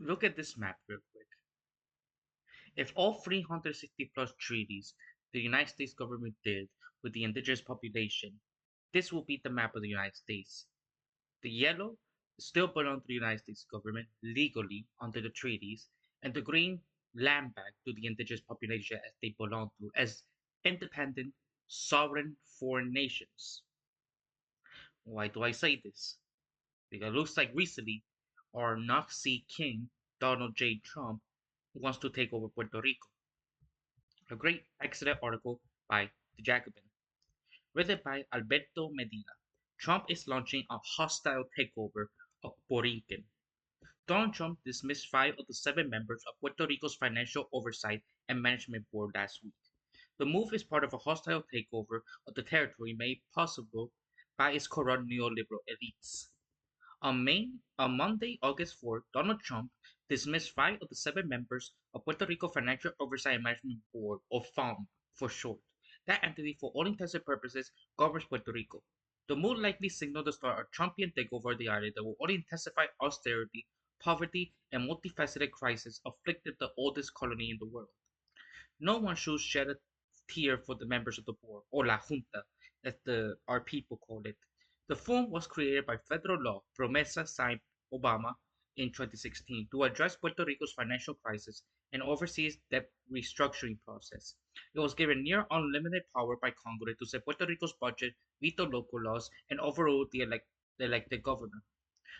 Look at this map real quick. If all 360 plus treaties the United States government did with the indigenous population, this will be the map of the United States. The yellow still belong to the United States government legally under the treaties, and the green land back to the indigenous population as they belong to as independent, sovereign foreign nations. Why do I say this? Because it looks like recently our Nazi king, Donald J. Trump, wants to take over Puerto Rico. A great excellent article by The Jacobin, written by Alberto Medina. Trump is launching a hostile takeover of Puerto Rican. Donald Trump dismissed 5 of the 7 members of Puerto Rico's Financial Oversight and Management Board last week. The move is part of a hostile takeover of the territory made possible by its corrupt neoliberal elites. On Monday, August 4th, Donald Trump dismissed 5 of the 7 members of Puerto Rico Financial Oversight and Management Board, or FOM for short. That entity, for all intents and purposes, governs Puerto Rico. The move likely signaled the start of a Trumpian takeover of the island that will only intensify austerity, poverty, and multifaceted crisis afflicted the oldest colony in the world. No one should shed a tear for the members of the board, or La Junta, as our people call it. The fund was created by federal law, Promesa signed Obama in 2016, to address Puerto Rico's financial crisis and oversee its debt restructuring process. It was given near unlimited power by Congress to set Puerto Rico's budget, veto local laws, and overrule the elected governor.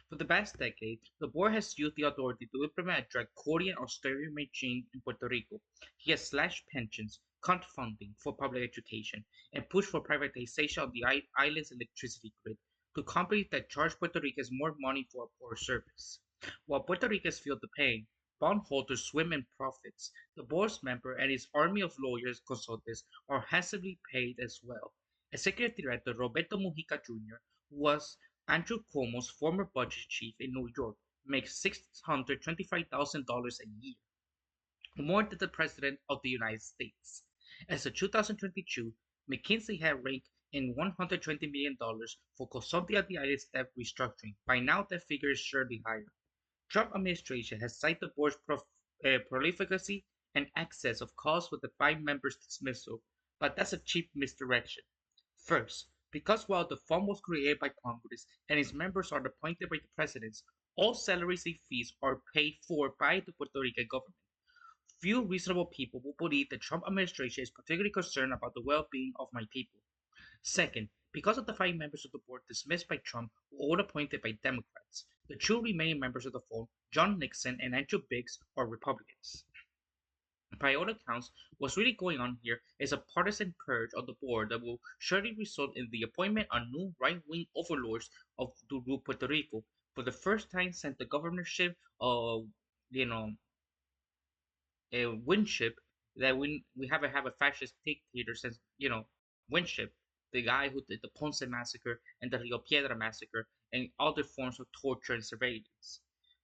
For the past decade, the board has used the authority to implement a draconian austerity regime in Puerto Rico. He has slashed pensions, cut funding for public education, and pushed for privatization of the island's electricity grid to companies that charge Puerto Ricans more money for a poor service. While Puerto Ricans feel the pain, bondholders swim in profits. The board's member and his army of lawyers consultants are handsomely paid as well. Executive Director Roberto Mujica Jr., who was Andrew Cuomo's former budget chief in New York, makes $625,000 a year, more than the President of the United States. As of 2022, McKinsey had ranked in $120 million for consulting at the island's debt restructuring. By now, that figure is surely higher. Trump administration has cited the board's prolificacy and excess of costs with the 5 members dismissal, but that's a cheap misdirection. First, because while the fund was created by Congress and its members are appointed by the presidents, all salaries and fees are paid for by the Puerto Rican government. Few reasonable people will believe the Trump administration is particularly concerned about the well-being of my people. Second, because of the 5 members of the board dismissed by Trump were all appointed by Democrats, the two remaining members of the fund, John Nixon and Andrew Biggs, are Republicans. By all accounts, what's really going on here is a partisan purge of the board that will surely result in the appointment of new right-wing overlords to rule Puerto Rico for the first time since the governorship of, you know, Winship, that we haven't have a fascist dictator since Winship, the guy who did the Ponce massacre and the Rio Piedra massacre and other forms of torture and surveillance.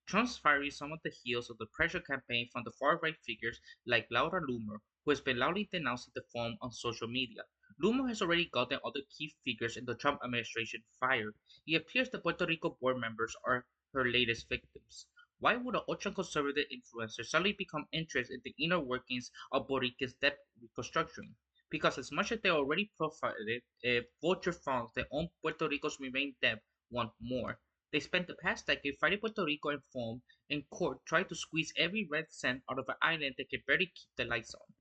Trump's firing some of the heels of the pressure campaign from the far-right figures like Laura Loomer, who has been loudly denouncing the form on social media. Loomer has already gotten other key figures in the Trump administration fired. It appears the Puerto Rico board members are her latest victims. Why would an ultra-conservative influencer suddenly become interested in the inner workings of Puerto Rico's debt reconstruction? Because as much as they already profited, vulture funds that own Puerto Rico's remaining debt want more. They spent the past decade fighting Puerto Rico and foam in court trying to squeeze every red cent out of an island that can barely keep the lights on.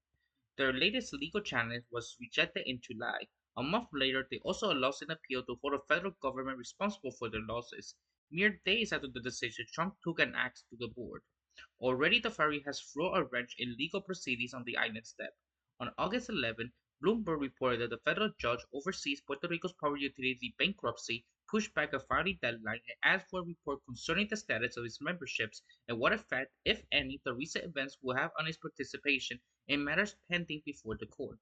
Their latest legal challenge was rejected in July. A month later, they also lost an appeal to hold the federal government responsible for their losses. Mere days after the decision, Trump took an axe to the board. Already, the ferry has thrown a wrench in legal proceedings on the island's debt. On August 11, Bloomberg reported that the federal judge oversees Puerto Rico's power utility bankruptcy pushed back a filing deadline and asked for a report concerning the status of its memberships and what effect, if any, the recent events will have on its participation in matters pending before the court.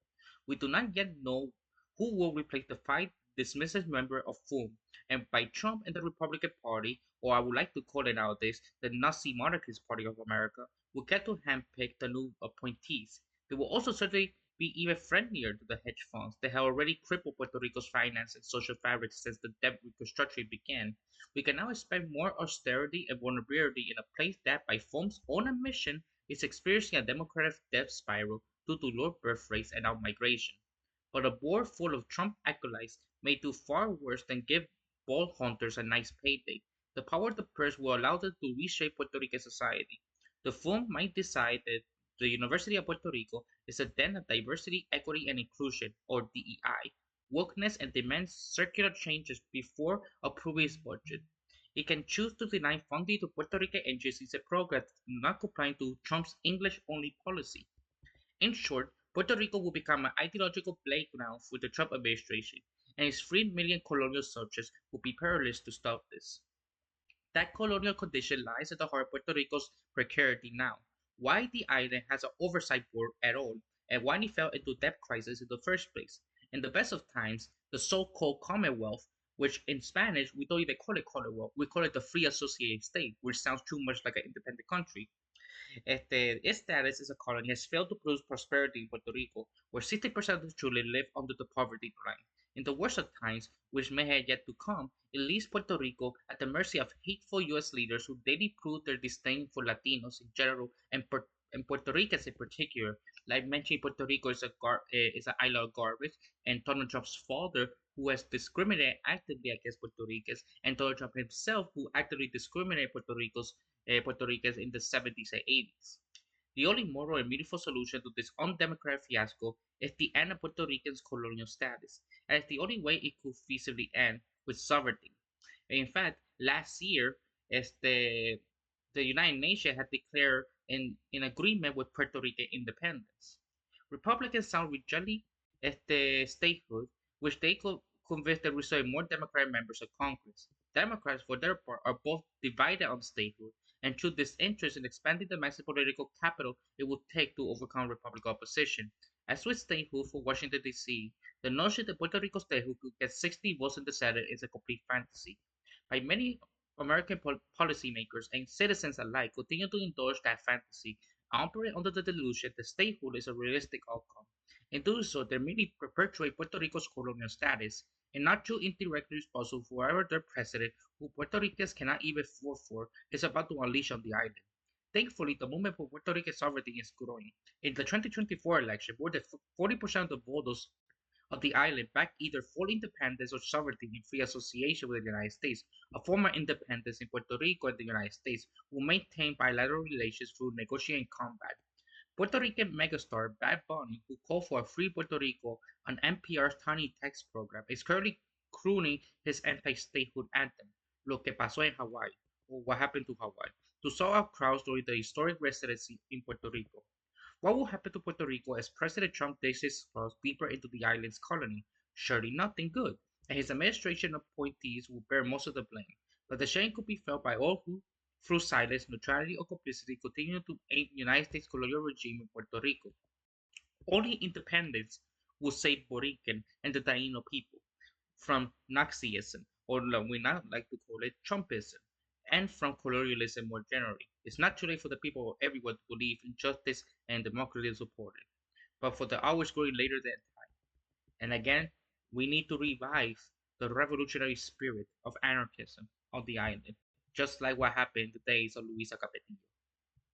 We do not yet know who will replace the 5 dismissed member of FUM, and by Trump and the Republican Party, or I would like to call it nowadays the Nazi Monarchist Party of America, will get to handpick the new appointees. They will also certainly be even friendlier to the hedge funds that have already crippled Puerto Rico's finance and social fabric since the debt reconstruction began. We can now expect more austerity and vulnerability in a place that, by FOM's own admission, is experiencing a democratic debt spiral due to low birth rates and outmigration. But a board full of Trump acolytes may do far worse than give ball hunters a nice payday. The power of the purse will allow them to reshape Puerto Rican society. The firm might decide that the University of Puerto Rico is a den of diversity, equity, and inclusion, or DEI, wokeness, and demands circular changes before approving its budget. It can choose to deny funding to Puerto Rican agencies and programs not complying to Trump's English only policy. In short, Puerto Rico will become an ideological playground for the Trump administration, and its 3 million colonial subjects will be powerless to stop this. That colonial condition lies at the heart of Puerto Rico's precarity now. Why the island has an oversight board at all, and why it fell into debt crisis in the first place. In the best of times, the so-called Commonwealth, which in Spanish we don't even call it Commonwealth, we call it the Free Associated State, which sounds too much like an independent country. Its status as a colony has failed to produce prosperity in Puerto Rico, where 60% of the children live under the poverty line. In the worst of times, which may have yet to come, it leaves Puerto Rico at the mercy of hateful U.S. leaders who daily prove their disdain for Latinos in general and Puerto Ricans in particular. Like mentioned, Puerto Rico is is an island of garbage, and Donald Trump's father, who has discriminated actively against Puerto Ricans, and Donald Trump himself, who actively discriminated Puerto Ricans in the 70s and 80s. The only moral and meaningful solution to this undemocratic fiasco is the end of Puerto Rico's colonial status, and it's the only way it could feasibly end with sovereignty. In fact, last year, the United Nations had declared in agreement with Puerto Rican independence. Republicans sound rejectly as the statehood, which they could convince the result more Democratic members of Congress. Democrats, for their part, are both divided on statehood and show disinterest in expanding the massive political capital it would take to overcome Republican opposition. As with statehood for Washington, D.C., the notion that Puerto Rico statehood could get 60 votes in the Senate is a complete fantasy. By many American policymakers and citizens alike continue to indulge that fantasy and operate under the delusion that statehood is a realistic outcome. In doing so, they merely perpetuate Puerto Rico's colonial status and not too indirectly responsible for whoever their president, who Puerto Ricans cannot even vote for, is about to unleash on the island. Thankfully, the movement for Puerto Rican sovereignty is growing. In the 2024 election, more than 40% of the voters of the island backed either full independence or sovereignty in free association with the United States, a former independence in Puerto Rico and the United States, who maintain bilateral relations through negotiating combat. Puerto Rican megastar Bad Bunny, who called for a free Puerto Rico on NPR's Tiny Text program, is currently crooning his anti-statehood anthem, Lo que pasó en Hawaii, or What Happened to Hawaii, to saw out crowds during the historic residency in Puerto Rico. What will happen to Puerto Rico as President Trump digs his claws deeper into the island's colony? Surely nothing good, and his administration appointees will bear most of the blame. But the shame could be felt by all who, through silence, neutrality, or complicity, continue to aid the United States colonial regime in Puerto Rico. Only independence will save Borican and the Taino people from Nazism, or we now like to call it Trumpism, and from colonialism more generally. It's not too late for the people of everyone to believe in justice and democracy and support it, but for the hours growing later than time. And again, we need to revive the revolutionary spirit of anarchism on the island, just like what happened in the days of Luisa Capetillo.